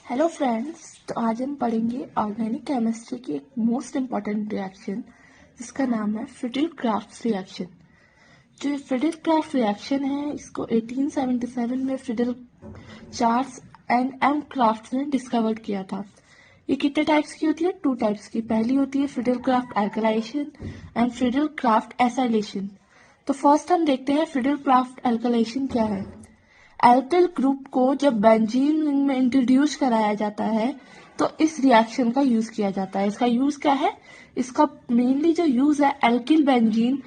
Hello friends, तो आज हम पढ़ेंगे ऑर्गेनिक केमिस्ट्री की एक मोस्ट इम्पॉर्टेंट रिएक्शन जिसका नाम है फ्रिडल-क्राफ्ट रिएक्शन। जो फ्रिडल-क्राफ्ट रिएक्शन है इसको 1877 में Friedel Charles and M Crafts ने डिस्कवर किया था। ये कितने टाइप्स की होती है? 2 टाइप्स की। पहली होती है Friedel-craft alkalisation and Friedel-craft acylation. तो फर्स्ट हम देखते हैं फ्रिडल-क्राफ्ट एल्कलाइजेशन क्या है। एल्किल ग्रुप को जब बेंजीन रिंग में इंट्रोड्यूस कराया जाता है तो इस रिएक्शन का यूज किया जाता है। इसका यूज क्या है? इसका मेनली जो यूज है एल्किल बेंजीन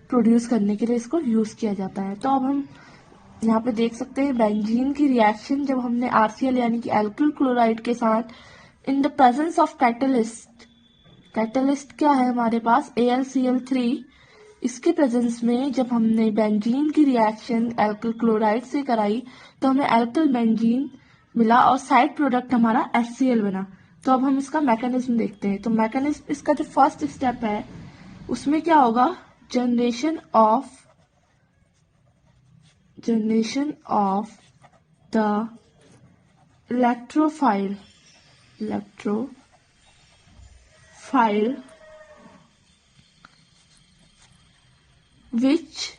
प्रोड्यूस करने के लिए इसको यूज किया जाता है। तो अब हम यहाँ पे देख सकते हैं बेंजीन की रिएक्शन जब हमने आरसीएल यानी कि एल्किल क्लोराइड के साथ in the presence of catalyst. Catalyst क्या है हमारे पास? AlCl3। इसके प्रेजेंस में जब हमने बेंजीन की रिएक्शन एल्किल क्लोराइड से कराई तो हमें एल्किल बेंजीन मिला और साइड प्रोडक्ट हमारा HCl बना। तो अब हम इसका मैकेनिज्म देखते हैं। तो मैकेनिज्म इसका जो फर्स्ट स्टेप है उसमें क्या होगा? Generation of the electrophile which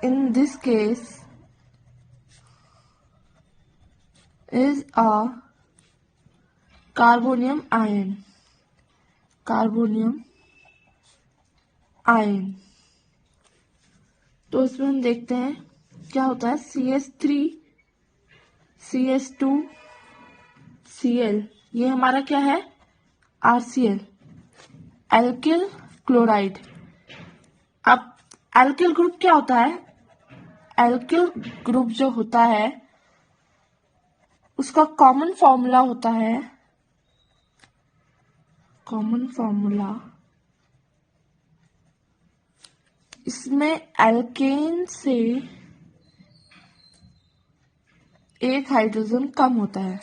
in this case is a carbonium ion. तो इसमें हम देखते हैं क्या होता है। CH3 CH2 Cl, ये हमारा क्या है? RCl, alkyl chloride. अब एल्किल ग्रुप क्या होता है? एल्किल ग्रुप जो होता है उसका कॉमन फॉर्मूला होता है इसमें एल्केन से एक हाइड्रोजन कम होता है,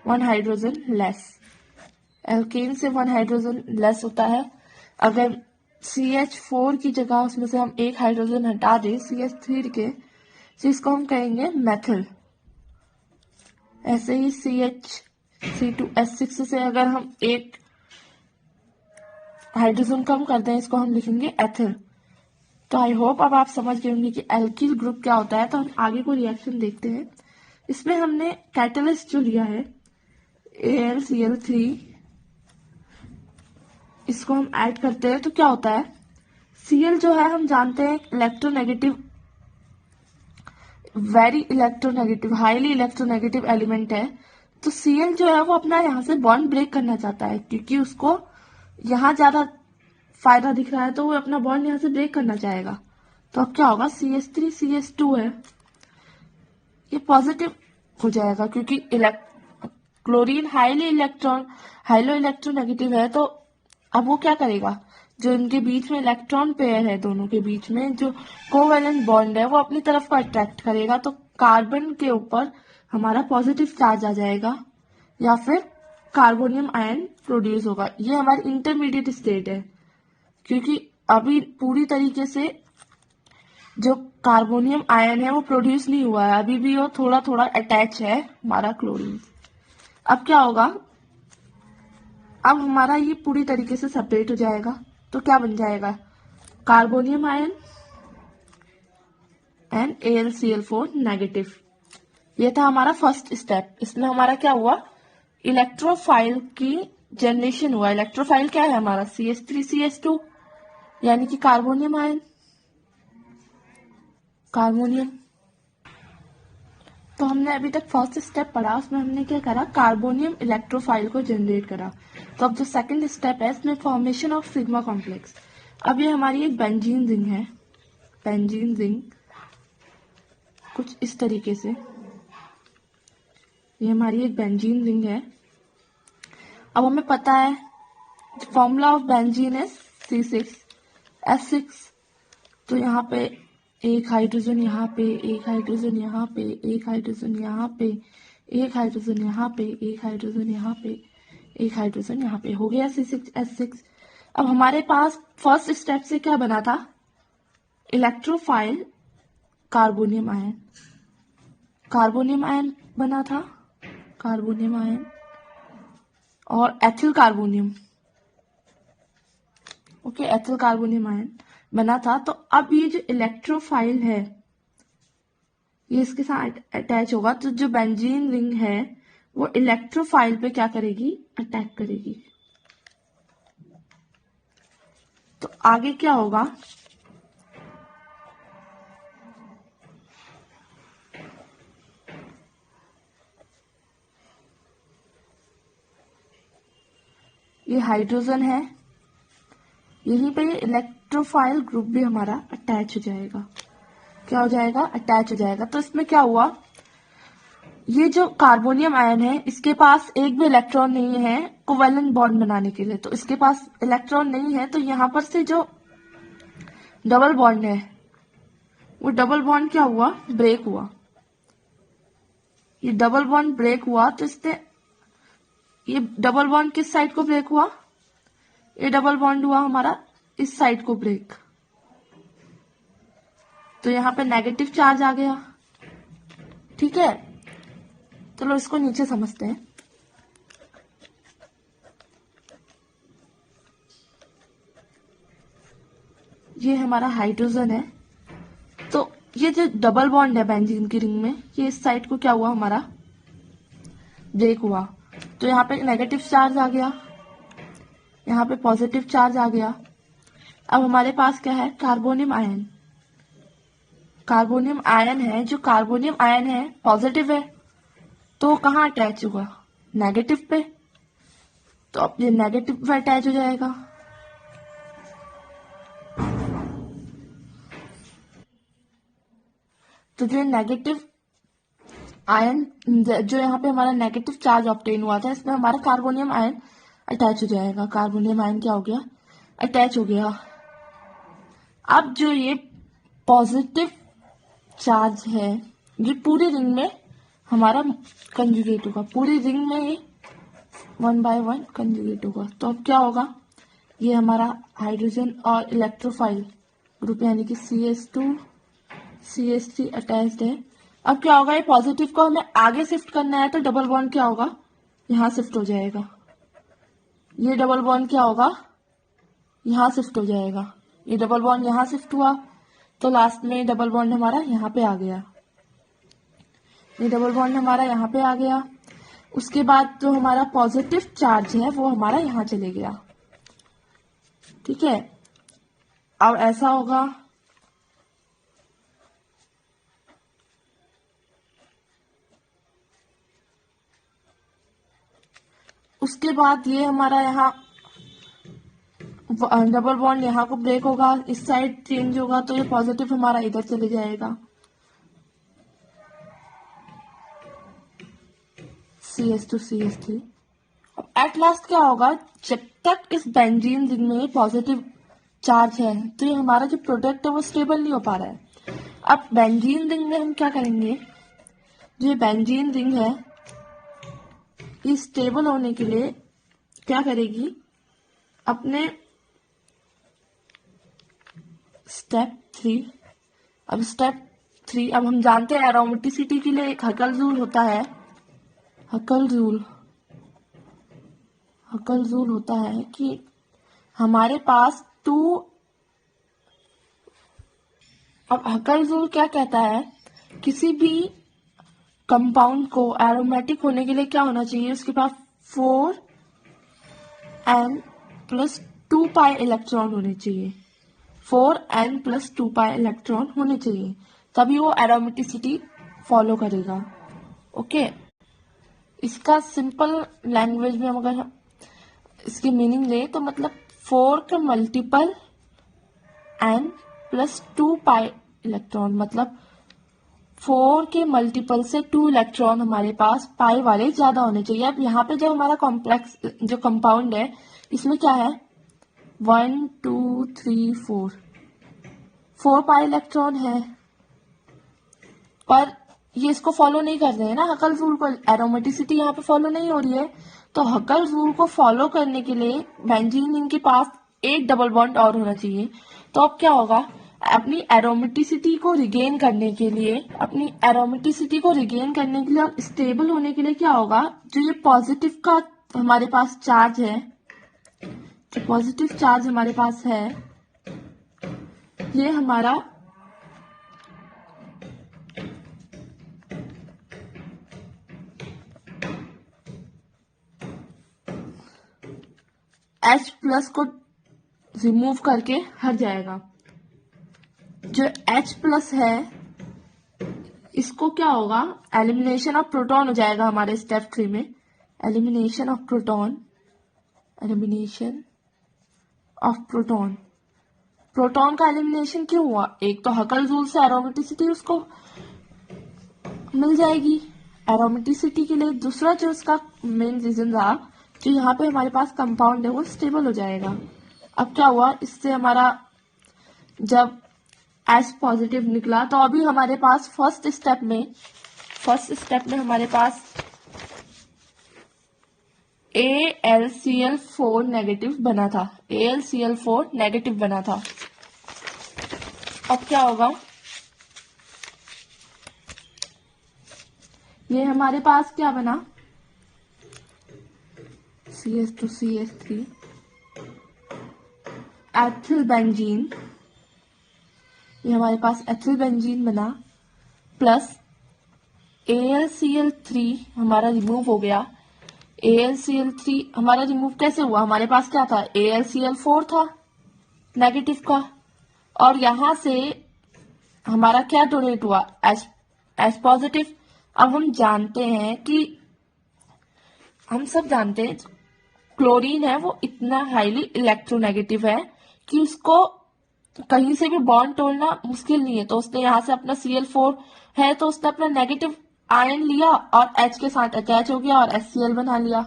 1 हाइड्रोजन लेस। एल्केन से 1 हाइड्रोजन लेस होता है। अगर CH4 की जगह उसमें से हम एक हाइड्रोजन हटा दें CH3 के, तो इसको हम कहेंगे मेथिल। ऐसे ही CH2S6 से अगर हम एक हाइड्रोजन कम कर दें इसको हम लिखेंगे एथिल। तो आई होप अब आप समझ गए होंगे कि एल्किल ग्रुप क्या होता है। तो हम आगे को रिएक्शन देखते हैं। इसमें हमने कैटलिस्ट जो लिया है AlCl3, इसको हम ऐड करते हैं तो क्या होता है? Cl जो है हम जानते हैं electronegative, very electronegative, highly electronegative element है। तो Cl जो है वो अपना यहाँ से बॉन्ड ब्रेक करना चाहता है क्योंकि उसको यहाँ ज्यादा फायदा दिख रहा है तो वो अपना बॉन्ड यहाँ से ब्रेक करना चाहेगा। तो अब क्या होगा? CH3 CH2 है, ये पॉजिटिव हो जाएगा क्योंकि क्लोरीन हाईलो इलेक्ट्रोनेगेटिव है। तो अब वो क्या करेगा? जो इनके बीच में इलेक्ट्रॉन पेयर है, दोनों के बीच में जो कोवेलेंट बॉन्ड है वो अपनी तरफ को अट्रैक्ट करेगा। तो कार्बन के ऊपर हमारा पॉजिटिव चार्ज आ जाएगा या फिर कार्बोनियम आयन प्रोड्यूस होगा। ये हमारी इंटरमीडिएट स्टेट है क्योंकि अभी पूरी तरीके से जो कार्बोनियम आयन है वो प्रोड्यूस नहीं हुआ है, अभी भी वो थोड़ा थोड़ा अटैच है हमारा क्लोरीन। अब क्या होगा? अब हमारा ये पूरी तरीके से सेपरेट हो जाएगा तो क्या बन जाएगा? Carbonium ion and AlCl4 negative. ये था हमारा फर्स्ट स्टेप। इसमें हमारा क्या हुआ? इलेक्ट्रोफाइल की जनरेशन हुआ। इलेक्ट्रोफाइल क्या है हमारा? CH3 CH2 यानी कि कार्बोनियम आयन, कार्बोनियम। तो हमने अभी तक फर्स्ट स्टेप पढ़ा, उसमें हमने क्या करा? कार्बोनियम इलेक्ट्रोफाइल को जनरेट करा। तो अब जो सेकंड स्टेप है इसमें फॉर्मेशन ऑफ सिग्मा कॉम्प्लेक्स। अब ये हमारी एक बेंजीन रिंग है, बेंजीन रिंग कुछ इस तरीके से, ये हमारी एक बेंजीन रिंग है। अब हमें पता है फॉर्मूला ऑफ बेंजीन है C6H6। तो यहाँ पे एक हाइड्रोजन यहाँ पे, एक हाइड्रोजन यहाँ पे, एक हाइड्रोजन यहाँ पे, एक हाइड्रोजन यहाँ पे, एक हाइड्रोजन यहाँ पे, एक हाइड्रोजन यहाँ पे, हो गया C6H6। अब हमारे पास फर्स्ट स्टेप से क्या बना था? Electrophile carbonium ion, carbonium ion बना था, कार्बोनियम आयन और ethyl carbonium, okay, ethyl carbonium ion बना था। तो अब ये जो इलेक्ट्रोफाइल है ये इसके साथ अटैच होगा, तो जो बेंजीन रिंग है वो इलेक्ट्रोफाइल पे क्या करेगी, अटैक करेगी। तो आगे क्या होगा, ये हाइड्रोजन है, यहीं पे ये इलेक्ट्रोफाइल ग्रुप भी हमारा अटैच हो जाएगा। क्या हो जाएगा, अटैच हो जाएगा। तो इसमें क्या हुआ, ये जो कार्बोनियम आयन है इसके पास एक भी इलेक्ट्रॉन नहीं है कोवेलेंट बॉन्ड बनाने के लिए, तो इसके पास इलेक्ट्रॉन नहीं है, तो यहां पर से जो डबल बॉन्ड है वो डबल बॉन्ड क्या हुआ, ब्रेक हुआ। ये डबल बॉन्ड ब्रेक हुआ तो इसने, ये डबल बॉन्ड किस साइड को ब्रेक हुआ, ये डबल बॉन्ड हुआ हमारा इस साइड को ब्रेक। तो यहां पे नेगेटिव चार्ज आ गया, ठीक है। चलो इसको नीचे समझते हैं। ये हमारा हाइड्रोजन है, तो ये जो डबल बॉन्ड है बेंजीन की रिंग में, ये इस साइड को क्या हुआ हमारा, ब्रेक हुआ। तो यहाँ पे नेगेटिव चार्ज आ गया, यहाँ पे पॉजिटिव चार्ज आ गया। अब हमारे पास क्या है, कार्बोनियम आयन, कार्बोनियम आयन है, जो कार्बोनियम आयन है पॉजिटिव है, तो कहाँ अटैच होगा, नेगेटिव पे। तो अब ये नेगेटिव पे अटैच हो जाएगा। तो जो नेगेटिव आयन, जो यहाँ पे हमारा नेगेटिव चार्ज ऑब्टेन हुआ था, इसमें हमारा कार्बोनियम आयन अटैच हो जाएगा। कार्बोनियम आयन क्या हो गया, अटैच हो गया। अब जो ये पॉजिटिव चार्ज है ये पूरी रिंग में हमारा कंजुगेट होगा, पूरी रिंग में ये 1 बाय 1 कंजुगेट होगा। तो अब क्या होगा, ये हमारा हाइड्रोजन और इलेक्ट्रोफाइल ग्रुप यानी कि CH2 CH3 अटैच्ड है। अब क्या होगा, ये पॉजिटिव को हमें आगे शिफ्ट करना है, तो डबल बॉन्ड क्या होगा, यहाँ शिफ्ट हो जाएगा। ये डबल बॉन्ड क्या होगा, यहाँ शिफ्ट हो जाएगा। ये डबल बॉन्ड यहाँ शिफ्ट हुआ, तो लास्ट में डबल बॉन्ड हमारा यहाँ पे आ गया। ये डबल बॉन्ड हमारा यहाँ पे आ गया। उसके बाद जो हमारा पॉजिटिव चार्ज है वो हमारा यहाँ चले गया, ठीक है। अब ऐसा होगा, उसके बाद ये हमारा यहाँ डबल बॉन्ड यहाँ को ब्रेक होगा, इस साइड चेंज होगा, तो ये पॉजिटिव हमारा इधर चले जाएगा, CH2 CH3। अब एट लास्ट क्या होगा, जब तक इस बेंजीन रिंग में पॉजिटिव चार्ज है तो ये हमारा जो प्रोडक्ट है वो स्टेबल नहीं हो पा रहा है। अब बेंजीन रिंग में हम क्या करेंगे, जो ये बेंजीन रिंग है ये स्टेबल होने के लिए क्या करेगी, अपने स्टेप 3, अब स्टेप 3, अब हम जानते हैं एरोमेटिसिटी के लिए एक हकल रूल होता है, हकल रूल होता है कि हमारे पास अब हकल रूल क्या कहता है, किसी भी कंपाउंड को एरोमेटिक होने के लिए क्या होना चाहिए, उसके पास 4n + 2 पाई इलेक्ट्रॉन होने चाहिए, 4n + 2 पाई इलेक्ट्रॉन होने चाहिए, तभी वो एरोमेटिसिटी फॉलो करेगा, ओके। इसका सिंपल लैंग्वेज में अगर हम इसकी मीनिंग ले तो मतलब 4 का मल्टीपल n + 2 पाई इलेक्ट्रॉन, मतलब 4 के मल्टीपल से 2 इलेक्ट्रॉन हमारे पास पाई वाले ज्यादा होने चाहिए। अब यहाँ पे जो हमारा कॉम्प्लेक्स जो कंपाउंड है इसमें क्या है, 1 2 3 4 पाई इलेक्ट्रॉन है, पर ये इसको फॉलो नहीं कर रहे हैं ना हकल रूल को, एरोमेटिसिटी यहाँ पे फॉलो नहीं हो रही है। तो हकल रूल को फॉलो करने के लिए बेंजीन रिंग के पास एक डबल बॉन्ड और होना चाहिए। तो अब क्या होगा, अपनी एरोमेटिसिटी को रिगेन करने के लिए और स्टेबल होने के लिए क्या होगा, जो ये पॉजिटिव का हमारे पास चार्ज है, जो पॉजिटिव चार्ज हमारे पास है, ये हमारा H प्लस को रिमूव करके हट जाएगा। जो H प्लस है इसको क्या होगा, एलिमिनेशन ऑफ प्रोटॉन हो जाएगा हमारे स्टेप 3 में। एलिमिनेशन ऑफ प्रोटॉन प्रोटॉन का एलिमिनेशन क्यों हुआ, एक तो हकल रूल से एरोमेटिसिटी उसको मिल जाएगी एरोमेटिसिटी के लिए, दूसरा जो उसका मेन रीजन रहा, जो यहाँ पे हमारे पास कंपाउंड है वो स्टेबल हो जाएगा। अब क्या हुआ, इससे हमारा जब H पॉजिटिव निकला तो अभी हमारे पास फर्स्ट स्टेप में हमारे पास AlCl4 नेगेटिव बना था, AlCl4 नेगेटिव बना था। अब क्या होगा, ये हमारे पास क्या बना, CH2CH3 एथिल बेंजीन, ये हमारे पास एथिल बेंजीन बना, प्लस AlCl3 हमारा रिमूव हो गया। AlCl3 हमारा रिमूव कैसे हुआ, हमारे पास क्या था, AlCl4 था नेगेटिव का, और यहां से हमारा क्या डोनेट हुआ, H पॉजिटिव। अब हम सब जानते हैं क्लोरीन है वो इतना हाईली इलेक्ट्रोनेगेटिव है कि उसको कहीं से भी बॉन्ड तोड़ना मुश्किल नहीं है। तो उसने यहाँ से अपना Cl4 है तो उसने अपना नेगेटिव आयन लिया और H के साथ अटैच हो गया और HCl बना लिया।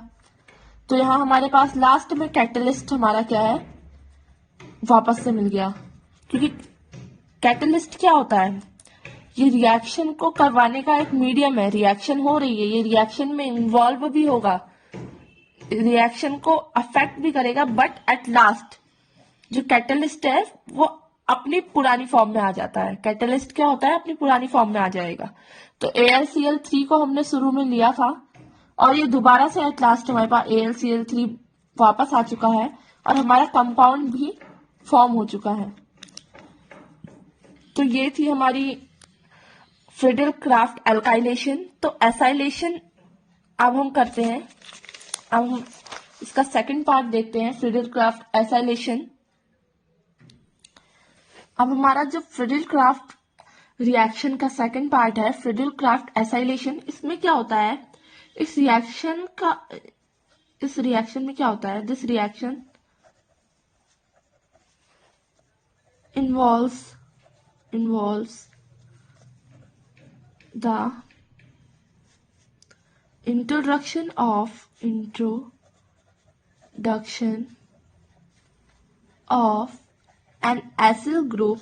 तो यहाँ हमारे पास लास्ट में कैटलिस्ट हमारा क्या है, वापस से मिल गया। क्योंकि कैटलिस्ट क्या होता है, ये रिएक्शन को करवाने का एक मीडियम है, रिएक्शन हो रही है, ये रिएक्शन में इन्वॉल्व भी होगा, रिएक्शन को अफेक्ट भी करेगा, बट एट लास्ट जो कैटलिस्ट है वो अपनी पुरानी फॉर्म में आ जाता है। कैटलिस्ट क्या होता है, अपनी पुरानी फॉर्म में आ जाएगा। तो AlCl3 को हमने शुरू में लिया था और ये दोबारा से एट लास्ट हमारे पास AlCl3 वापस आ चुका है और हमारा कंपाउंड भी फॉर्म हो चुका है। तो ये थी हमारी फ्रिडल क्राफ्ट एल्काइलेशन। तो एसाइलेशन अब हम करते हैं, अब हम इसका सेकंड पार्ट देखते हैं, फ्रिडल क्राफ्ट एसाइलेशन। अब हमारा जो फ्रिडल क्राफ्ट रिएक्शन का सेकंड पार्ट है, फ्रिडल क्राफ्ट एसाइलेशन, इसमें क्या होता है, इस रिएक्शन में क्या होता है, this reaction involves the introduction of an acyl group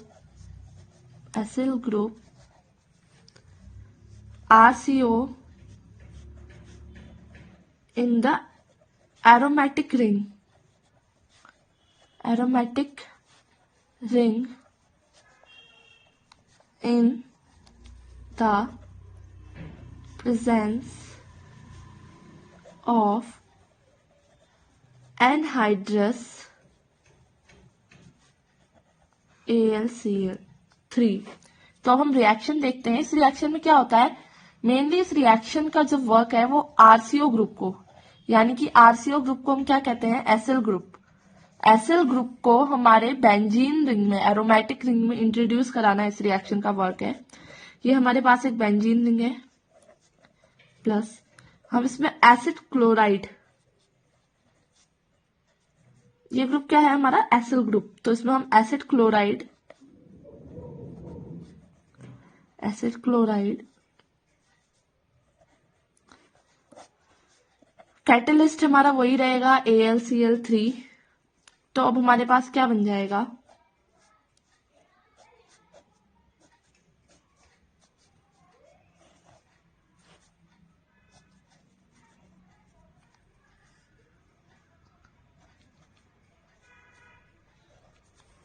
RCO in the aromatic ring in the presence of anhydrous AlCl3। तो अब हम रिएक्शन देखते हैं। इस रिएक्शन में क्या होता है, मेनली इस रिएक्शन का जो वर्क है वो आरसीओ ग्रुप को, यानी कि आरसीओ ग्रुप को हम क्या कहते हैं, एसिल ग्रुप को हमारे बेंजीन रिंग में, एरोमेटिक रिंग में इंट्रोड्यूस कराना इस रिएक्शन का वर्क है। ये हमारे पास एक बेंजीन रिंग है, प्लस हम इसमें एसिड क्लोराइड, ये ग्रुप क्या है हमारा, एसिल ग्रुप, तो इसमें हम एसिड क्लोराइड कैटलिस्ट हमारा वही रहेगा AlCl3। तो अब हमारे पास क्या बन जाएगा,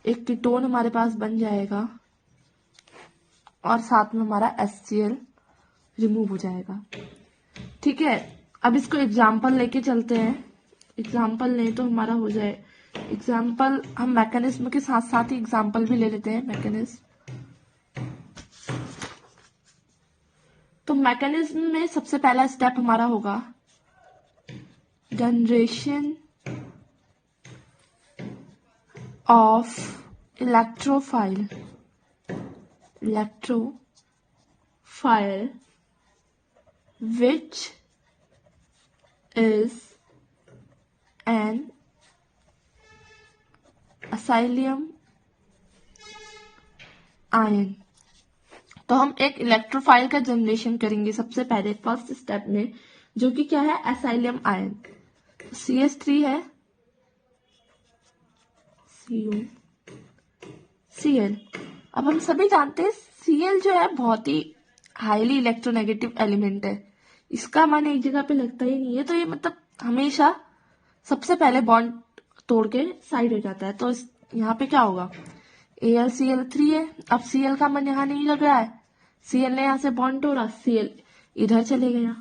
एक कीटोन हमारे पास बन जाएगा और साथ में हमारा HCl रिमूव हो जाएगा। ठीक है, अब इसको एग्जाम्पल लेके चलते हैं। एग्जाम्पल लें तो हमारा हो जाए एग्जाम्पल, हम मैकेनिज्म के साथ साथ ही एग्जाम्पल भी ले लेते हैं। मैकेनिज्म, तो मैकेनिज्म में सबसे पहला स्टेप हमारा होगा generation of electrophile which is an acylium ion. तो हम एक इलेक्ट्रोफाइल का जनरेशन करेंगे सबसे पहले फर्स्ट स्टेप में, जो कि क्या है, एसिलियम आयन। CH3 है, CO, Cl। अब हम सभी जानते हैं Cl जो है बहुत ही हाईली इलेक्ट्रोनेगेटिव एलिमेंट है, इसका मन एक जगह पे लगता ही नहीं है, तो ये मतलब हमेशा सबसे पहले बॉन्ड तोड़ के साइड हो जाता है। तो यहाँ पे क्या होगा, AlCl3 है। अब Cl का मन यहाँ नहीं लग रहा है, Cl ने यहाँ से बॉन्ड तोड़ा, Cl इधर चले गया।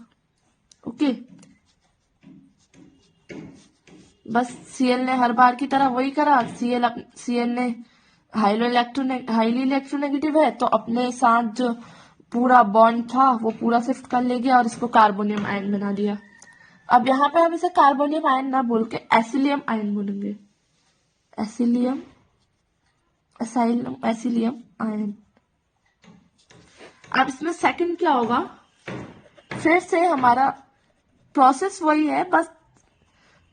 ओके, बस Cl ने हर बार की तरह वही करा। Cl ने हाईली इलेक्ट्रोनेगेटिव है, तो अपने साथ जो पूरा बॉन्ड था वो पूरा शिफ्ट कर ले गया और इसको कार्बोनियम आयन बना दिया। अब यहाँ पे हम इसे कार्बोनियम आयन ना बोल के एसिलियम आयन बोलेंगे। एसिलियम आयन। अब इसमें सेकंड क्या होगा, फिर से हमारा प्रोसेस वही है, बस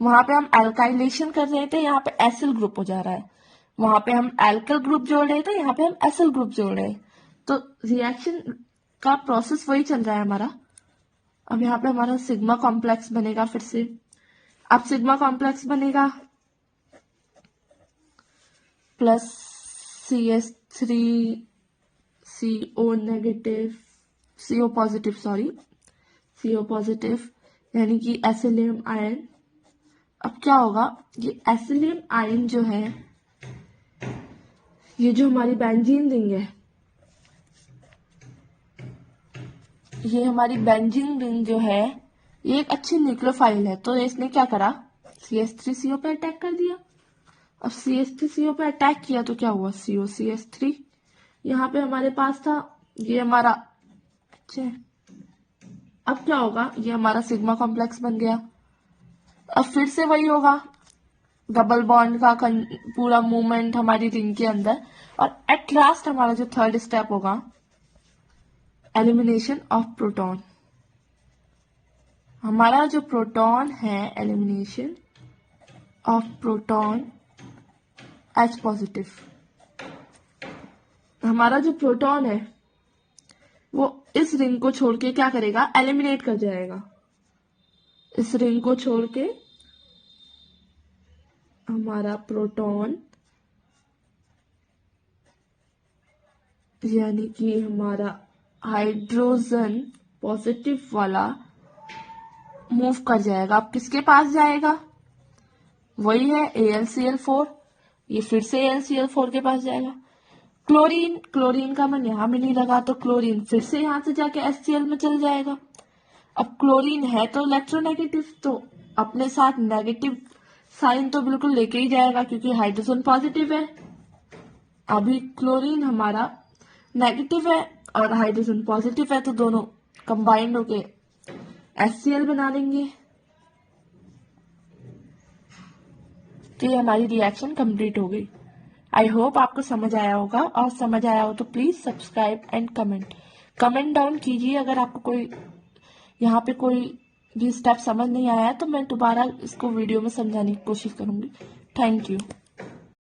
वहां पे हम एल्काइलेशन कर रहे थे, यहाँ पे एसिल ग्रुप हो जा रहा है। वहां पे हम एल्कल ग्रुप जोड़ रहे थे, यहाँ पे हम एसिल ग्रुप जोड़ रहे हैं। तो रिएक्शन का प्रोसेस वही चल रहा है हमारा। अब यहाँ पे हमारा सिग्मा कॉम्प्लेक्स बनेगा फिर से। अब सिग्मा कॉम्प्लेक्स बनेगा प्लस CH3 CO पॉजिटिव यानी कि एसिलियम आयन। अब क्या होगा, ये एसिलियम आयन जो है, ये जो हमारी बेंजीन रिंग है, ये हमारी बेंजीन रिंग जो है, ये एक अच्छी न्यूक्लियोफाइल है। तो इसने क्या करा, CH3CO पे अटैक कर दिया। अब CH3CO पे अटैक किया तो क्या हुआ, COCH3 यहाँ पे हमारे पास था, ये हमारा। अच्छा, अब क्या होगा, ये हमारा सिग्मा कॉम्प्लेक्स बन गया। अब फिर से वही होगा, डबल बॉन्ड का पूरा मूवमेंट हमारी रिंग के अंदर, और एट लास्ट हमारा जो थर्ड स्टेप होगा, एलिमिनेशन ऑफ प्रोटॉन। हमारा जो प्रोटॉन है, elimination of proton H positive. हमारा जो प्रोटॉन है वो इस रिंग को छोड़ के क्या करेगा, एलिमिनेट कर जाएगा। इस रिंग को छोड़ के हमारा प्रोटॉन यानी कि हमारा हाइड्रोजन पॉजिटिव वाला मूव कर जाएगा। अब किसके पास जाएगा, वही है AlCl4, ये फिर से AlCl4 के पास जाएगा। क्लोरीन का मन यहाँ में नहीं लगा, तो क्लोरीन फिर से यहाँ से जाके HCl में चल जाएगा। अब क्लोरीन है तो इलेक्ट्रोनेगेटिव, तो अपने साथ नेगेटिव साइन तो बिल्कुल लेके ही जाएगा क्योंकि हाइड्रोजन पॉजिटिव है। अभी क्लोरीन हमारा नेगेटिव है और हाइड्रोजन पॉजिटिव है, तो दोनों कंबाइंड होके HCl बना देंगे। तो ये हमारी रिएक्शन कंप्लीट हो गई। आई होप आपको समझ आया होगा, और समझ आया हो तो please subscribe and comment down कीजिए। अगर आपको कोई यहाँ पे कोई भी स्टेप समझ नहीं आया है तो मैं दोबारा इसको वीडियो में समझाने की कोशिश करूंगी। Thank you.